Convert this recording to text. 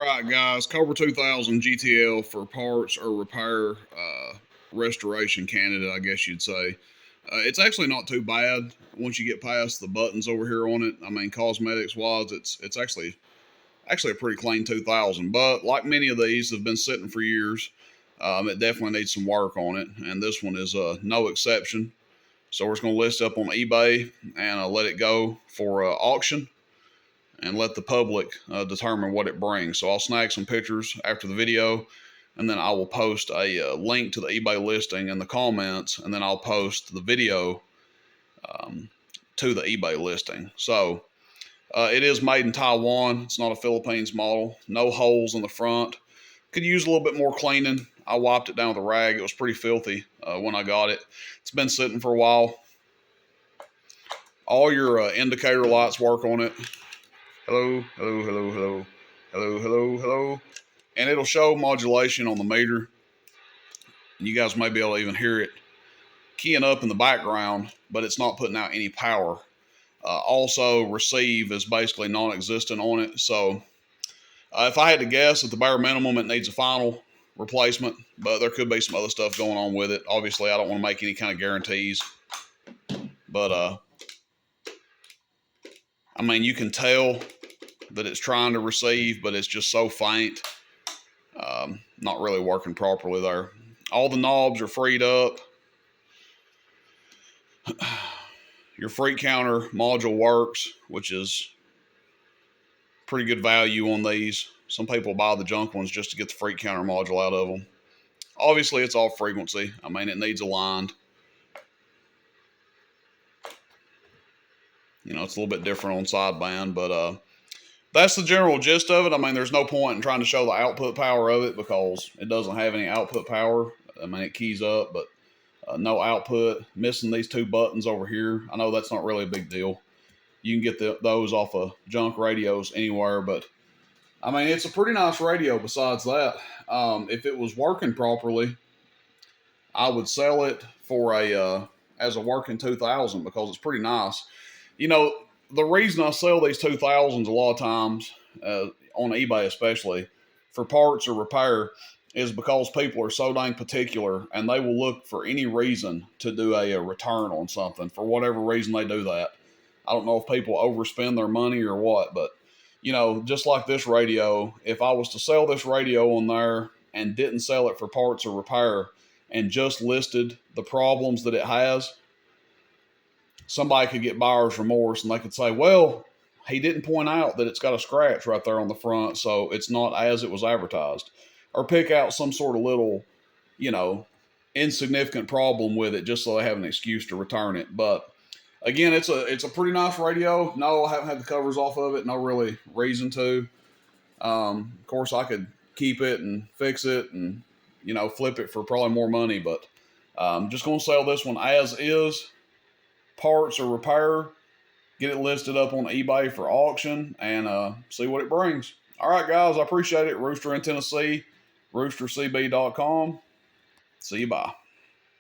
All right, guys, Cobra 2000 GTL for parts or repair, restoration candidate, I guess you'd say. It's actually not too bad once you get past the buttons over here on it. I mean, cosmetics wise, it's actually a pretty clean 2000. But like many of these have been sitting for years, it definitely needs some work on it, and this one is no exception. So we're just going to list it up on eBay and let it go for auction and let the public determine what it brings. So I'll snag some pictures after the video, and then I will post a link to the eBay listing in the comments, and then I'll post the video um, to the eBay listing. So it is made in Taiwan. It's not a Philippines model. No holes in the front. Could use a little bit more cleaning. I wiped it down with a rag. It was pretty filthy when I got it. It's been sitting for a while. All your indicator lights work on it. Hello, hello, hello, hello, hello, hello, hello. And it'll show modulation on the meter. And you guys may be able to even hear it keying up in the background, but it's not putting out any power. Also, receive is basically non-existent on it. So if I had to guess, at the bare minimum, it needs a final replacement, but there could be some other stuff going on with it. Obviously, I don't want to make any kind of guarantees, but I mean, you can tell that it's trying to receive, but it's just so faint. Not really working properly there. All the knobs are freed up. Your freak counter module works, which is pretty good value on these. Some people buy the junk ones just to get the freak counter module out of them. Obviously, it's off frequency. I mean, it needs aligned. You know, it's a little bit different on sideband, but that's the general gist of it. I mean, there's no point in trying to show the output power of it because it doesn't have any output power. I mean, it keys up, but no output. Missing these two buttons over here. I know that's not really a big deal. You can get those off of junk radios anywhere, but I mean, it's a pretty nice radio besides that. If it was working properly, I would sell it for as a working 2000 because it's pretty nice. You know, the reason I sell these 2000s a lot of times, on eBay especially, for parts or repair is because people are so dang particular and they will look for any reason to do a return on something for whatever reason they do that. I don't know if people overspend their money or what, but you know, just like this radio, if I was to sell this radio on there and didn't sell it for parts or repair and just listed the problems that it has, somebody could get buyer's remorse and they could say, well, he didn't point out that it's got a scratch right there on the front, so it's not as it was advertised. Or pick out some sort of little, you know, insignificant problem with it just so they have an excuse to return it. But again, it's a pretty nice radio. No, I haven't had the covers off of it. No really reason to. Of course, I could keep it and fix it and, you know, flip it for probably more money. But I'm just going to sell this one as is, parts or repair. Get it listed up on eBay for auction and see what it brings. All right, guys, I appreciate it. Rooster in Tennessee, roostercb.com. See you, bye.